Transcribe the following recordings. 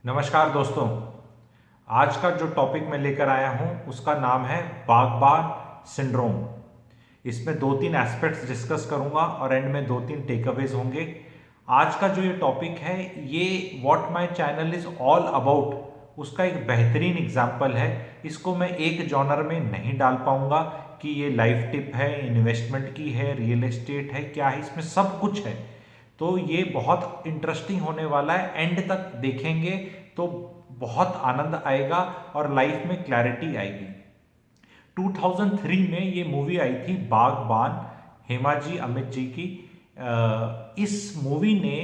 नमस्कार दोस्तों। आज का जो टॉपिक मैं लेकर आया हूं उसका नाम है बागबान सिंड्रोम। इसमें दो तीन एस्पेक्ट्स डिस्कस करूंगा और एंड में दो तीन टेकअवेज होंगे। आज का जो ये टॉपिक है ये what my channel is all about उसका एक बेहतरीन एग्जाम्पल है। इसको मैं एक जॉनर में नहीं डाल पाऊंगा कि ये लाइफ टिप है, इन्वेस्टमेंट की है, रियल एस्टेट है, क्या है, इसमें सब कुछ है। तो ये बहुत इंटरेस्टिंग होने वाला है, एंड तक देखेंगे तो बहुत आनंद आएगा और लाइफ में क्लैरिटी आएगी। 2003 में ये मूवी आई थी बागबान, हेमा जी अमित जी की। इस मूवी ने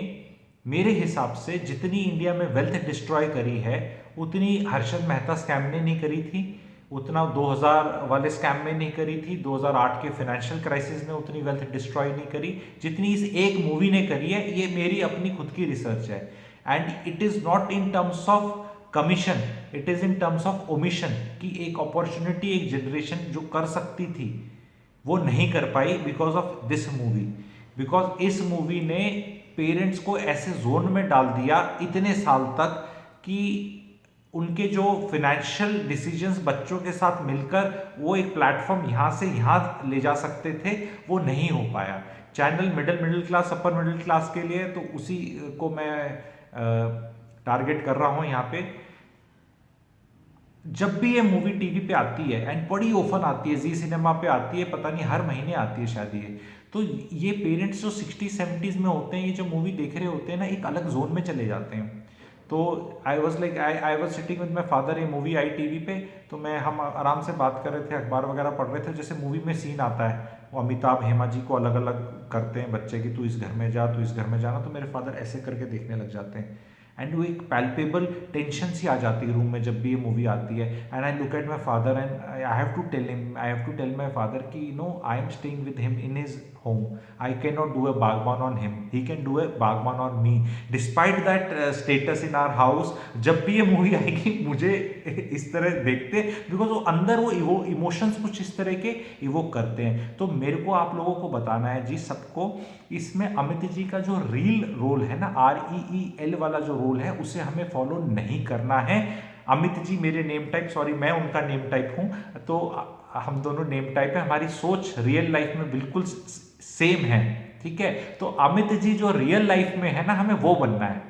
मेरे हिसाब से जितनी इंडिया में वेल्थ डिस्ट्रॉय करी है उतनी हर्षद मेहता स्कैम ने नहीं करी थी, उतना 2000 वाले स्कैम में नहीं करी थी, 2008 के फाइनेंशियल क्राइसिस ने उतनी वेल्थ डिस्ट्रॉय नहीं करी जितनी इस एक मूवी ने करी है। ये मेरी अपनी खुद की रिसर्च है and it is not in terms of commission, it is in terms of omission कि एक अपॉर्चुनिटी एक जनरेशन जो कर सकती थी वो नहीं कर पाई because of this movie. Because इस मूवी ने पेरेंट्स को ऐसे जोन में डाल दिया इतने साल तक कि उनके जो फाइनेंशियल डिसीजंस बच्चों के साथ मिलकर वो एक प्लेटफॉर्म यहाँ से यहाँ ले जा सकते थे, वो नहीं हो पाया। Channel middle class upper middle class के लिए, तो उसी को मैं टारगेट कर रहा हूँ यहाँ पे। जब भी ये मूवी टीवी पे आती है एंड बड़ी ओफन आती है, जी सिनेमा पे आती है, पता नहीं हर महीने आती है शायद ये, तो ये पेरेंट्स जो 60-70s में होते हैं, ये जो मूवी देख रहे होते हैं ना, एक अलग जोन में चले जाते हैं। तो I was sitting with my father, ये मूवी आई टीवी पे, तो हम आराम से बात कर रहे थे, अखबार वगैरह पढ़ रहे थे। जैसे मूवी में सीन आता है, वो अमिताभ हेमा जी को अलग अलग करते हैं बच्चे की, तू इस घर में जा, तू इस घर में जाना, तो मेरे फादर ऐसे करके देखने लग जाते हैं एंड वो एक पैल्पेबल टेंशन सी आ जाती है रूम में जब भी ये मूवी आती है। And I look at my father and I have to tell my father कि I am staying with him in his home. I cannot do a Bagban on him. He can do a Bagban on me. Despite that status in our house, जब भी ये movie आएगी मुझे इस तरह देखते, because वो अंदर वो इमोशंस कुछ इस तरह के इवोक करते हैं। तो मेरे को आप लोगों को बताना है जी सबको, इसमें अमित जी का जो रील रोल है ना, REEL वाला जो रोल है, उसे हमें फॉलो नहीं करना है। अमित जी मेरे नेम टाइप, सॉरी मैं उनका नेम टाइप हूं, तो हम दोनों नेम टाइप है, हमारी सोच रियल लाइफ में बिल्कुल सेम है। ठीक है, तो अमित जी जो रियल लाइफ में है ना, हमें वो बनना है।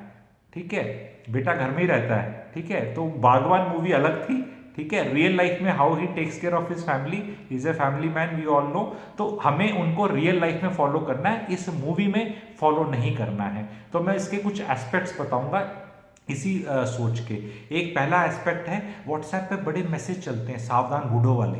ठीक है, बेटा घर में ही रहता है। ठीक है, तो बागवान मूवी अलग थी। ठीक है, रियल लाइफ में how he takes care of his family, is a family man, we all know. तो हमें उनको रियल लाइफ में फॉलो करना है, इस मूवी में फॉलो नहीं करना है। तो मैं इसके कुछ एस्पेक्ट्स बताऊंगा इसी सोच के। एक पहला एस्पेक्ट है, व्हाट्सएप पे बड़े मैसेज चलते हैं सावधान बूढ़ों वाले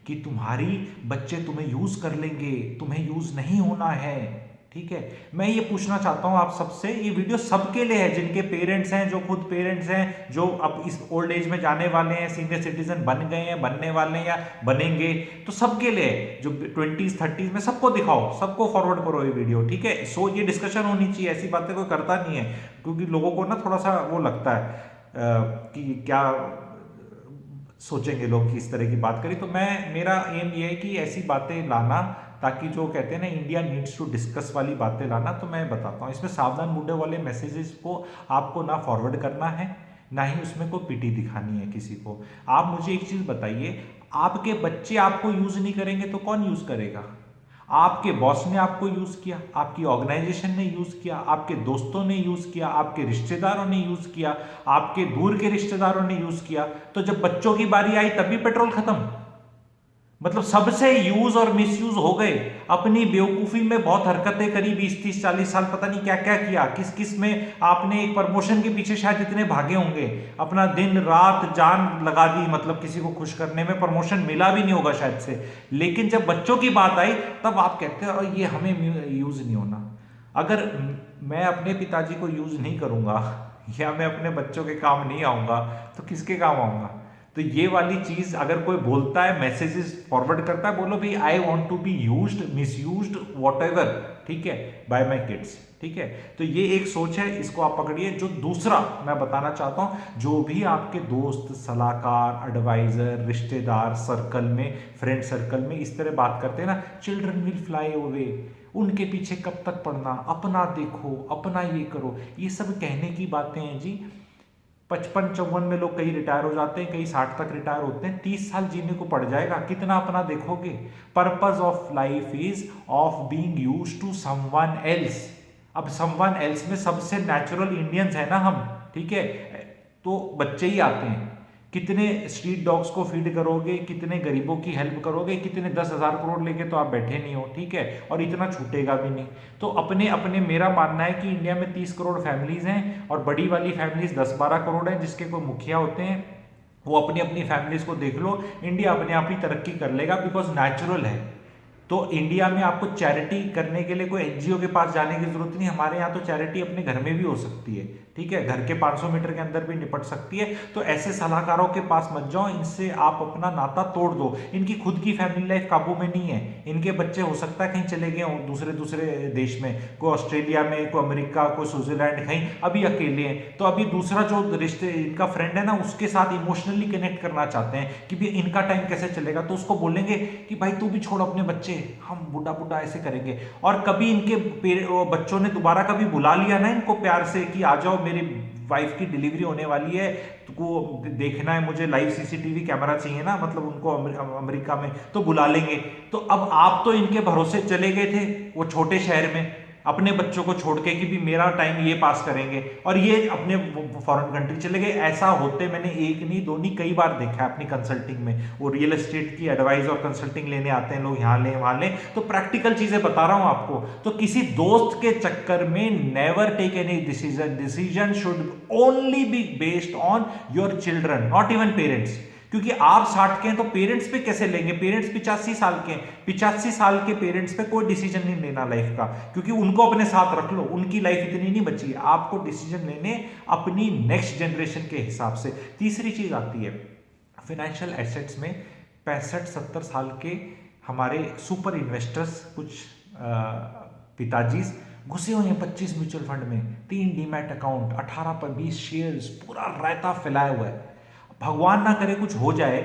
कि तुम्हारी बच्चे तुम्हें यूज कर लेंगे, तुम्हें यूज नहीं होना है। ठीक है, मैं ये पूछना चाहता हूं आप सबसे, ये वीडियो सबके लिए है जिनके पेरेंट्स हैं, जो खुद पेरेंट्स हैं, जो अब इस ओल्ड एज में जाने वाले हैं, सीनियर सिटीजन बन गए हैं, बनने वाले हैं या बनेंगे, तो सबके लिए है। जो 20s 30s में, सबको दिखाओ, सबको फॉरवर्ड करो ये वीडियो। ठीक है, सो ये डिस्कशन होनी चाहिए, ऐसी बातें कोई करता नहीं है, क्योंकि लोगों को ना थोड़ा सा वो लगता है कि क्या सोचेंगे लोग कि इस तरह की बात करी। तो मेरा एम ये है कि ऐसी बातें लाना, ताकि जो कहते हैं ना इंडिया नीड्स टू डिस्कस वाली बातें लाना। तो मैं बताता हूँ, इसमें सावधान बूढ़े वाले मैसेजेस को आपको ना फॉरवर्ड करना है, ना ही उसमें कोई पीटी दिखानी है किसी को। आप मुझे एक चीज़ बताइए, आपके बच्चे आपको यूज़ नहीं करेंगे तो कौन यूज़ करेगा? आपके बॉस ने आपको यूज किया, आपकी ऑर्गेनाइजेशन ने यूज किया, आपके दोस्तों ने यूज किया, आपके रिश्तेदारों ने यूज किया, आपके दूर के रिश्तेदारों ने यूज किया। तो जब बच्चों की बारी आई तभी पेट्रोल खत्म। मतलब सबसे यूज और मिसयूज हो गए। अपनी बेवकूफी में बहुत हरकतें करी, 20-30-40 साल पता नहीं क्या क्या किया, किस किस में आपने एक प्रमोशन के पीछे शायद इतने भागे होंगे, अपना दिन रात जान लगा दी, मतलब किसी को खुश करने में। प्रमोशन मिला भी नहीं होगा शायद से, लेकिन जब बच्चों की बात आई तब आप कहते हो ये हमें यूज नहीं होना। अगर मैं अपने पिताजी को यूज नहीं करूंगा या मैं अपने बच्चों के काम नहीं आऊंगा तो किसके काम आऊंगा? तो ये वाली चीज अगर कोई बोलता है, मैसेजेस फॉरवर्ड करता है, बोलो भाई I want to be used, misused, whatever, ठीक है, बाय माय किड्स। ठीक है, तो ये एक सोच है, इसको आप पकड़िए। जो दूसरा मैं बताना चाहता हूं, जो भी आपके दोस्त, सलाहकार, एडवाइजर, रिश्तेदार सर्कल में, फ्रेंड सर्कल में इस तरह बात करते हैं ना, चिल्ड्रन विल फ्लाई अवे, उनके पीछे कब तक पढ़ना, अपना देखो, अपना ये करो, ये सब कहने की बातें हैं जी। 55-54 में लोग कई रिटायर हो जाते हैं, कई 60 तक रिटायर होते हैं, 30 साल जीने को पड़ जाएगा, कितना अपना देखोगे? Purpose of life is of being used to someone else. अब समवन एल्स में सबसे नेचुरल इंडियंस है ना हम, ठीक है, तो बच्चे ही आते हैं। कितने स्ट्रीट डॉग्स को फीड करोगे, कितने गरीबों की हेल्प करोगे, कितने 10,000 करोड़ लेके तो आप बैठे नहीं हो, ठीक है, और इतना छूटेगा भी नहीं। तो अपने अपने मेरा मानना है कि इंडिया में 30 करोड़ फैमिलीज हैं और बड़ी वाली फैमिलीज 10-12 करोड़ हैं, जिसके कोई मुखिया होते हैं। वो अपनी अपनी फैमिलीज को देख लो, इंडिया अपने आप ही तरक्की कर लेगा, बिकॉज नेचुरल है। तो इंडिया में आपको चैरिटी करने के लिए कोई एनजीओ के पास जाने की जरूरत नहीं। हमारे यहाँ तो चैरिटी अपने घर में भी हो सकती है, ठीक है, घर के 500 मीटर के अंदर भी निपट सकती है। तो ऐसे सलाहकारों के पास मत जाओ, इनसे आप अपना नाता तोड़ दो। इनकी खुद की फैमिली लाइफ काबू में नहीं है, इनके बच्चे हो सकता है कहीं चले गए हों दूसरे दूसरे देश में, कोई ऑस्ट्रेलिया में, कोई अमेरिका, कोई स्विट्जरलैंड, कहीं अभी अकेले हैं। तो अभी दूसरा जो रिश्ते इनका फ्रेंड है ना, उसके साथ इमोशनली कनेक्ट करना चाहते हैं कि भी इनका टाइम कैसे चलेगा, तो उसको बोलेंगे कि भाई तू भी छोड़ अपने बच्चे, हम बुढ़ा बुढ़ा ऐसे करेंगे। और कभी इनके बच्चों ने दोबारा कभी बुला लिया ना इनको प्यार से कि आ जाओ, मेरी वाइफ की डिलीवरी होने वाली है, तुमको देखना है, मुझे लाइव सीसीटीवी कैमरा चाहिए ना, मतलब उनको अमेरिका में, तो बुला लेंगे। तो अब आप तो इनके भरोसे चले गए थे वो छोटे शहर में अपने बच्चों को छोड़ के कि भी मेरा टाइम ये पास करेंगे, और ये अपने फॉरेन कंट्री चले गए। ऐसा होते मैंने एक नहीं दो नहीं कई बार देखा है अपनी कंसल्टिंग में। वो रियल एस्टेट की एडवाइस और कंसल्टिंग लेने आते हैं लोग, यहाँ लें वहाँ लें, तो प्रैक्टिकल चीजें बता रहा हूं आपको। तो किसी दोस्त के चक्कर में never take any decision. Decision should only be based on your children, not even parents. क्योंकि आप 60 के हैं तो पेरेंट्स पे कैसे लेंगे? पेरेंट्स 85 साल के हैं, 85 साल के पेरेंट्स पे कोई डिसीजन नहीं लेना लाइफ का, क्योंकि उनको अपने साथ रख लो, उनकी लाइफ इतनी नहीं बची है। आपको डिसीजन लेने अपनी नेक्स्ट जनरेशन के हिसाब से। तीसरी चीज आती है फाइनेंशियल एसेट्स में। 65-70 साल के हमारे सुपर इन्वेस्टर्स, कुछ पिताजी घुसे हुए हैं 25 म्यूचुअल फंड में, 3 डीमैट अकाउंट, 18 पर 20 शेयर्स, पूरा रायता फैलाया हुआ है। भगवान ना करे कुछ हो जाए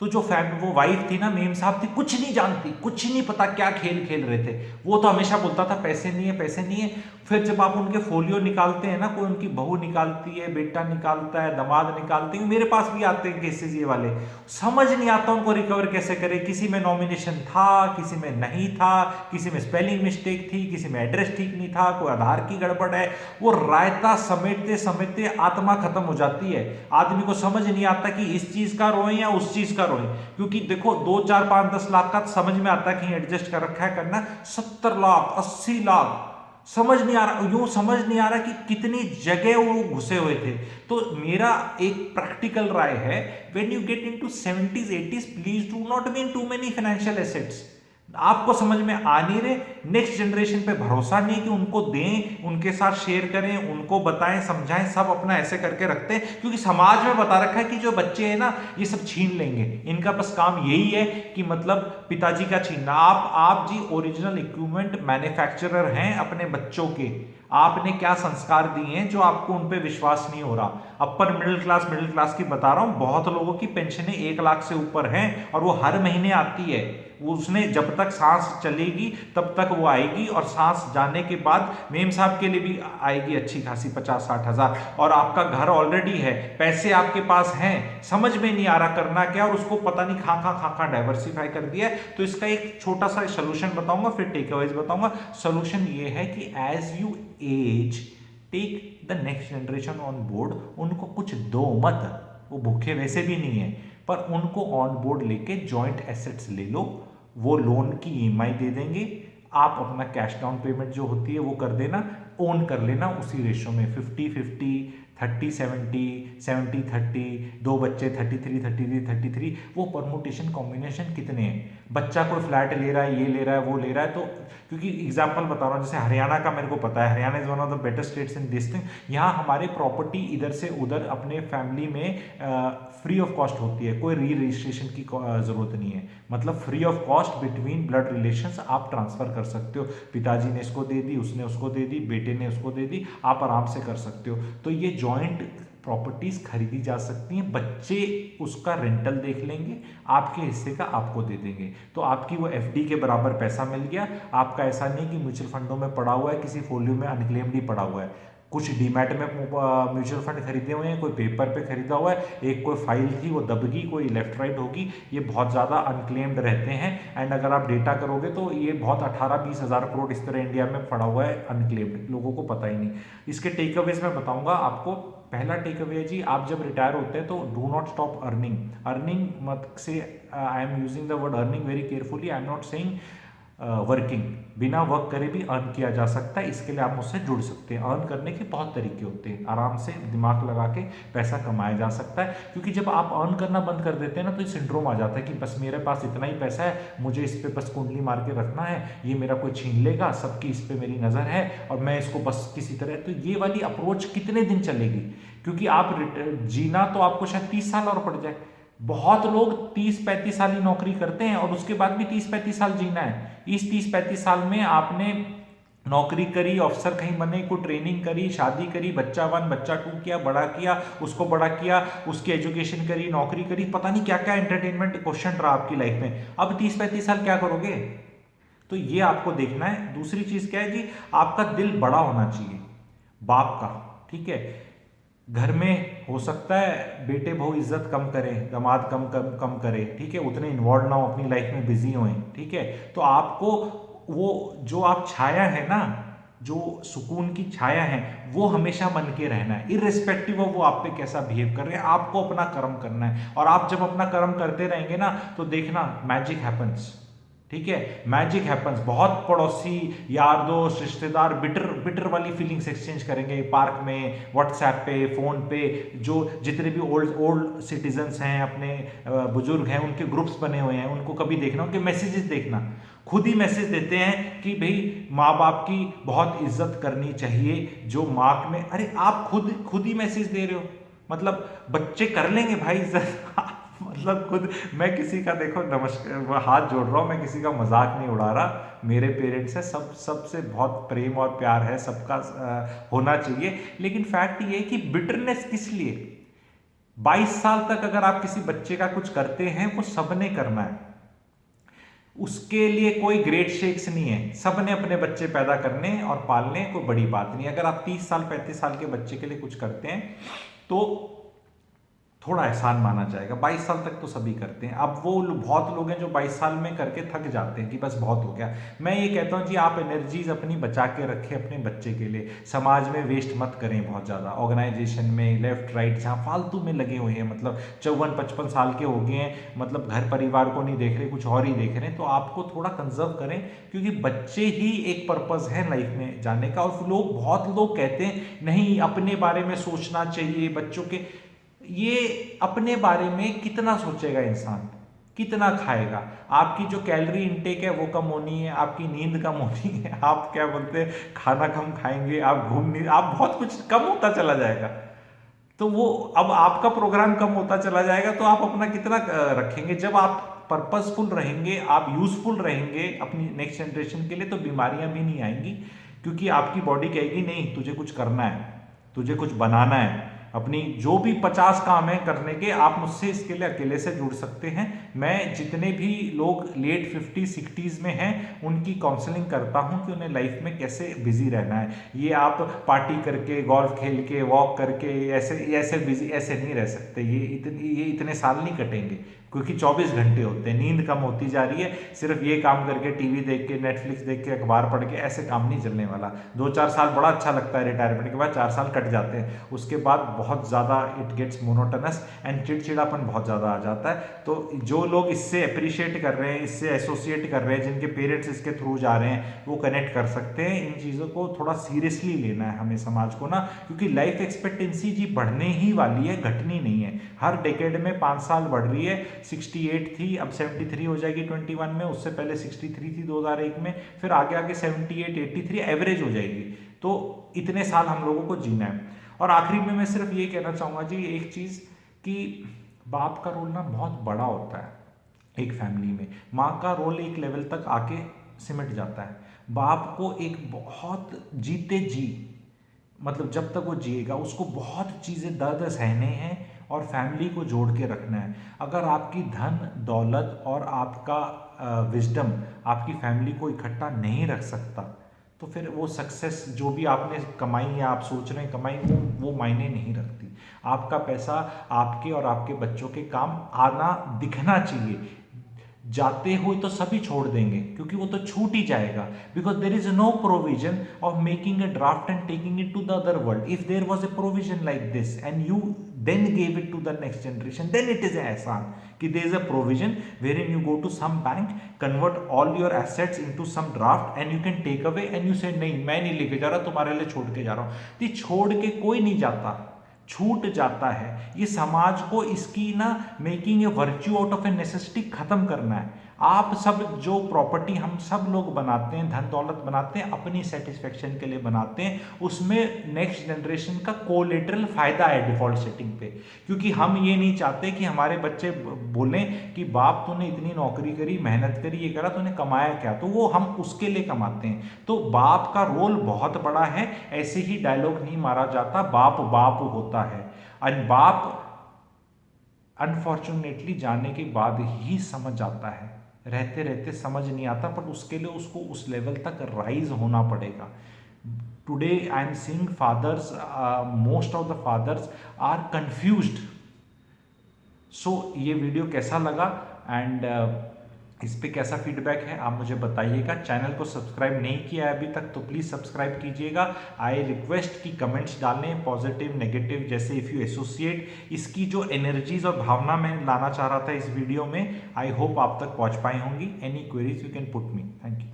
तो जो वो वाइफ थी ना, मेम साहब थी, कुछ नहीं जानती, कुछ नहीं पता क्या खेल खेल रहे थे। वो तो हमेशा बोलता था पैसे नहीं है, पैसे नहीं है। फिर जब आप उनके फोलियो निकालते हैं ना, कोई उनकी बहू निकालती है, बेटा निकालता है, दामाद निकालते हैं, मेरे पास भी आते हैं केसेस ये वाले, समझ नहीं आता उनको रिकवर कैसे करे। किसी में नॉमिनेशन था, किसी में नहीं था, किसी में स्पेलिंग मिस्टेक थी, किसी में एड्रेस ठीक नहीं था, कोई आधार की गड़बड़ है। वो रायता समेटते समेटते आत्मा खत्म हो जाती है। आदमी को समझ नहीं आता कि इस चीज का रोए या उस चीज का रोए, क्योंकि देखो 2, 4, 5, 10 लाख का समझ में आता है कहीं एडजस्ट कर रखा है करना, 70 लाख 80 लाख समझ नहीं आ रहा। यूं समझ नहीं आ रहा कि कितनी जगह वो घुसे हुए थे। तो मेरा एक प्रैक्टिकल राय है, when you get into 70s 80s, please do not be in too many financial assets. आपको समझ में आ नहीं रहे, नेक्स्ट जनरेशन पे भरोसा नहीं है कि उनको दें, उनके साथ शेयर करें, उनको बताएं, समझाएं, सब अपना ऐसे करके रखते हैं, क्योंकि समाज में बता रखा है कि जो बच्चे हैं ना ये सब छीन लेंगे, इनका बस काम यही है कि मतलब पिताजी का छीनना। आप जी ओरिजिनल इक्विपमेंट मैन्युफैक्चरर हैं अपने बच्चों के। आपने क्या संस्कार दिए हैं जो आपको उन पे विश्वास नहीं हो रहा। अपर मिडिल क्लास की बता रहा हूं, बहुत लोगों की पेंशनें 1 लाख से ऊपर हैं और वो हर महीने आती है। उसने जब तक सांस चलेगी तब तक वो आएगी, और सांस जाने के बाद मेम साहब के लिए भी आएगी अच्छी खासी 50-60 हजार। और आपका घर ऑलरेडी है, पैसे आपके पास हैं, समझ में नहीं आ रहा करना क्या, और उसको पता नहीं खा डाइवर्सिफाई कर दिया है। तो इसका एक छोटा सा सोल्यूशन बताऊंगा, फिर टेक अवेज बताऊंगा। सोल्यूशन ये है कि as you age, take the next generation on board. उनको कुछ दो मत, वो भूखे वैसे भी नहीं है, पर उनको ऑन बोर्ड लेके जॉइंट एसेट्स ले लो, वो लोन की ईएमआई दे देंगे, आप अपना कैश डाउन पेमेंट जो होती है वो कर देना, ओन कर लेना उसी रेशो में 50-50, 30-70, 70-30, 2 बच्चे 33-33, वो परमुटेशन कॉम्बिनेशन कितने हैं। बच्चा कोई फ्लैट ले रहा है, ये ले रहा है, वो ले रहा है, तो क्योंकि एग्जांपल बता रहा हूँ, जैसे हरियाणा का मेरे को पता है, Haryana is one of the better states in this thing. यहाँ हमारे प्रॉपर्टी इधर से उधर अपने फैमिली में फ्री ऑफ कॉस्ट होती है, कोई री रजिस्ट्रेशन की जरूरत नहीं है, मतलब free of cost between blood relations आप ट्रांसफर कर सकते हो। पिताजी ने इसको दे दी, उसने उसको दे दी, बेटे ने उसको दे दी, आप आराम से कर सकते हो। तो ये जॉइंट प्रॉपर्टीज खरीदी जा सकती हैं, बच्चे उसका रेंटल देख लेंगे, आपके हिस्से का आपको दे देंगे, तो आपकी वो एफडी के बराबर पैसा मिल गया। आपका ऐसा नहीं कि म्यूचुअल फंडों में पड़ा हुआ है, किसी फोलियो में अनक्लेम्ड ही पड़ा हुआ है। कुछ डीमैट में म्यूचुअल फंड खरीदे हुए हैं, कोई पेपर पे खरीदा हुआ है, एक कोई फाइल थी वो दब गई, कोई लेफ्ट राइट होगी, ये बहुत ज़्यादा अनक्लेम्ड रहते हैं। एंड अगर आप डेटा करोगे तो ये बहुत 18-20 हज़ार करोड़ इस तरह इंडिया में पड़ा हुआ है अनक्लेम्ड, लोगों को पता ही नहीं। इसके टेक अवेज मैं बताऊंगा आपको। पहला टेक अवे जी, आप जब रिटायर होते हैं तो do not stop earning. Earning मत से, I am using the word earning very carefully, I am not saying working. बिना वर्क करे भी अर्न किया जा सकता है, इसके लिए आप मुझसे जुड़ सकते हैं। अर्न करने के बहुत तरीके होते हैं, आराम से दिमाग लगा के पैसा कमाया जा सकता है। क्योंकि जब आप अर्न करना बंद कर देते हैं ना तो ये सिंड्रोम आ जाता है कि बस मेरे पास इतना ही पैसा है, मुझे इस पर बस कुंडली मार के रखना है, ये मेरा कोई छीन लेगा, सबकी इस पर मेरी नज़र है और मैं इसको बस किसी तरह। तो ये वाली अप्रोच कितने दिन चलेगी? क्योंकि आप जीना तो आपको शायद 30 साल और पड़ जाए। बहुत लोग 30-35 साल ही नौकरी करते हैं और उसके बाद भी 30-35 साल जीना है। इस 30-35 साल में आपने नौकरी करी, अफसर कहीं बने, कोई ट्रेनिंग करी, शादी करी, बच्चा 1 बच्चा 2 किया, बड़ा किया, उसको बड़ा किया, उसकी एजुकेशन करी, नौकरी करी, पता नहीं क्या क्या एंटरटेनमेंट क्वेश्चन रहा आपकी लाइफ में। अब 30-35 साल क्या करोगे? तो ये आपको देखना है। दूसरी चीज क्या है जी, आपका दिल बड़ा होना चाहिए, बाप का, ठीक है। घर में हो सकता है बेटे बहु इज्जत कम करें, दामाद कम कम कम करे, ठीक है, उतने इन्वॉल्व ना हो, अपनी लाइफ में बिजी हों, ठीक है। तो आपको वो जो आप छाया है ना, जो सुकून की छाया है, वो हमेशा बन के रहना है, इररिस्पेक्टिव ऑफ वो आप पे कैसा बिहेव कर रहे हैं। आपको अपना कर्म करना है और आप जब अपना कर्म करते रहेंगे ना तो देखना मैजिक हैपन्स, ठीक है, मैजिक हैपन्स। बहुत पड़ोसी, यार दोस्त, रिश्तेदार बिटर बिटर वाली फीलिंग्स एक्सचेंज करेंगे पार्क में, व्हाट्सएप पे, फोन पे। जो जितने भी ओल्ड ओल्ड सिटीजन्स हैं, अपने बुजुर्ग हैं, उनके ग्रुप्स बने हुए हैं, उनको कभी देखना, उनके मैसेजेस देखना। खुद ही मैसेज देते हैं कि भाई माँ बाप की बहुत इज्जत करनी चाहिए। जो माँ में, अरे आप खुद ही मैसेज दे रहे हो, मतलब बच्चे कर लेंगे भाई इज्जत। मतलब खुद, मैं किसी का, देखो नमस्कार हाथ जोड़ रहा हूँ, मैं किसी का मजाक नहीं उड़ा रहा। मेरे पेरेंट्स है, सबसे बहुत प्रेम और प्यार है, सबका होना चाहिए। लेकिन फैक्ट ये है कि बिटरनेस किस लिए? 22 साल तक अगर आप किसी बच्चे का कुछ करते हैं, वो सबने करना है, उसके लिए कोई ग्रेट शेक्स नहीं है। सबने अपने बच्चे पैदा करने और पालने, कोई बड़ी बात नहीं। अगर आप 30 साल 35 साल के बच्चे के लिए कुछ करते हैं तो थोड़ा एहसान माना जाएगा। 22 साल तक तो सभी करते हैं। अब वो बहुत लोग हैं जो 22 साल में करके थक जाते हैं कि बस बहुत हो गया। मैं ये कहता हूँ जी, आप एनर्जीज अपनी बचा के रखें अपने बच्चे के लिए, समाज में वेस्ट मत करें बहुत ज़्यादा। ऑर्गेनाइजेशन में लेफ्ट राइट जहाँ फालतू में लगे हुए हैं, मतलब 54-55 साल के हो गए हैं, मतलब घर परिवार को नहीं देख रहे, कुछ और ही देख रहे हैं, तो आपको थोड़ा कंजर्व करें। क्योंकि बच्चे ही एक पर्पज़ है लाइफ में जाने का। और बहुत लोग कहते हैं नहीं, अपने बारे में सोचना चाहिए बच्चों के। ये अपने बारे में कितना सोचेगा इंसान, कितना खाएगा? आपकी जो कैलोरी इनटेक है वो कम होनी है, आपकी नींद कम होनी है, आप क्या बोलते हैं, खाना कम खाएंगे, आप घूमने, आप बहुत कुछ कम होता चला जाएगा। तो वो अब आपका प्रोग्राम कम होता चला जाएगा, तो आप अपना कितना रखेंगे? जब आप पर्पसफुल रहेंगे, आप यूजफुल रहेंगे अपनी नेक्स्ट जनरेशन के लिए, तो बीमारियां भी नहीं आएंगी। क्योंकि आपकी बॉडी कहेगी नहीं, तुझे कुछ करना है, तुझे कुछ बनाना है, अपनी जो भी 50 काम है करने के, आप मुझसे इसके लिए अकेले से जुड़ सकते हैं। मैं जितने भी लोग लेट 50-60s में हैं उनकी काउंसलिंग करता हूं कि उन्हें लाइफ में कैसे बिजी रहना है। ये आप पार्टी करके, गोल्फ खेल के, वॉक करके ऐसे ऐसे बिजी ऐसे नहीं रह सकते। ये इतने साल नहीं कटेंगे, क्योंकि 24 घंटे होते हैं, नींद कम होती जा रही है। सिर्फ ये काम करके, टीवी देख के, नेटफ्लिक्स देख के, अखबार पढ़ के ऐसे काम नहीं चलने वाला। 2-4 साल बड़ा अच्छा लगता है, रिटायरमेंट के बाद 4 साल कट जाते हैं, उसके बाद बहुत ज़्यादा इट गेट्स मोनोटनस एंड चिड़चिड़ापन बहुत ज़्यादा आ जाता है। तो जो लोग इससे अप्रिशिएट कर रहे हैं, इससे एसोसिएट कर रहे हैं, जिनके पेरेंट्स इसके थ्रू जा रहे हैं, वो कनेक्ट कर सकते हैं। इन चीज़ों को थोड़ा सीरियसली लेना है हमें समाज को ना, क्योंकि लाइफ एक्सपेक्टेंसी जी बढ़ने ही वाली है, घटनी नहीं है। हर डेकेड में 5 साल बढ़ रही है। 68 थी, अब 73 हो जाएगी 21 में, उससे पहले 63 थी 2001 में, फिर आगे आगे 78, 83 एवरेज हो जाएगी। तो इतने साल हम लोगों को जीना है। और आखिरी में मैं सिर्फ ये कहना चाहूँगा जी एक चीज़, कि बाप का रोल ना बहुत बड़ा होता है एक फैमिली में। माँ का रोल एक लेवल तक आके सिमट जाता है। बाप को एक बहुत जीते जी, मतलब जब तक वो जिएगा उसको बहुत चीज़ें दर्द सहने हैं और फैमिली को जोड़ के रखना है। अगर आपकी धन दौलत और आपका विजडम आपकी फैमिली को इकट्ठा नहीं रख सकता, तो फिर वो सक्सेस जो भी आपने कमाई या आप सोच रहे हैं कमाई, वो मायने नहीं रखती। आपका पैसा आपके और आपके बच्चों के काम आना दिखना चाहिए। जाते हुए तो सभी छोड़ देंगे क्योंकि वो तो छूट ही जाएगा, because there is no provision of making a draft and taking it to the other world. If there was a provision like this and you then gave it to the next generation, then it is a ehsan कि there is a provision wherein you go to some bank, convert all your assets into some draft and you can take away and you say नहीं मैं नहीं लेके जा रहा, तुम्हारे लिए छोड़ के जा रहा हूँ। तो छोड़ के कोई नहीं जाता, छूट जाता है। ये समाज को इसकी ना making a virtue out of A necessity खत्म करना है। आप सब जो प्रॉपर्टी हम सब लोग बनाते हैं, धन दौलत बनाते हैं, अपनी सेटिस्फेक्शन के लिए बनाते हैं, उसमें नेक्स्ट जनरेशन का कोलेटरल फायदा है डिफॉल्ट सेटिंग पे। क्योंकि हम ये नहीं चाहते कि हमारे बच्चे बोलें कि बाप तूने इतनी नौकरी करी, मेहनत करी, ये करा, तूने कमाया क्या, तो वो हम उसके लिए कमाते हैं। तो बाप का रोल बहुत बड़ा है, ऐसे ही डायलॉग नहीं मारा जाता, बाप बाप होता है। और बाप अनफॉर्चुनेटली जाने के बाद ही समझ आता है, रहते रहते समझ नहीं आता, बट उसके लिए उसको उस लेवल तक राइज होना पड़ेगा। Today I am seeing fathers, most of the fathers are confused. So ये वीडियो कैसा लगा एंड इस पे कैसा फीडबैक है आप मुझे बताइएगा। चैनल को सब्सक्राइब नहीं किया है अभी तक तो प्लीज़ सब्सक्राइब कीजिएगा। आई रिक्वेस्ट कि कमेंट्स डालें पॉजिटिव नेगेटिव, जैसे इफ़ यू एसोसिएट इसकी जो एनर्जीज और भावना मैं लाना चाह रहा था इस वीडियो में, आई होप आप तक पहुंच पाई होंगी। Any queries you can put me. Thank you.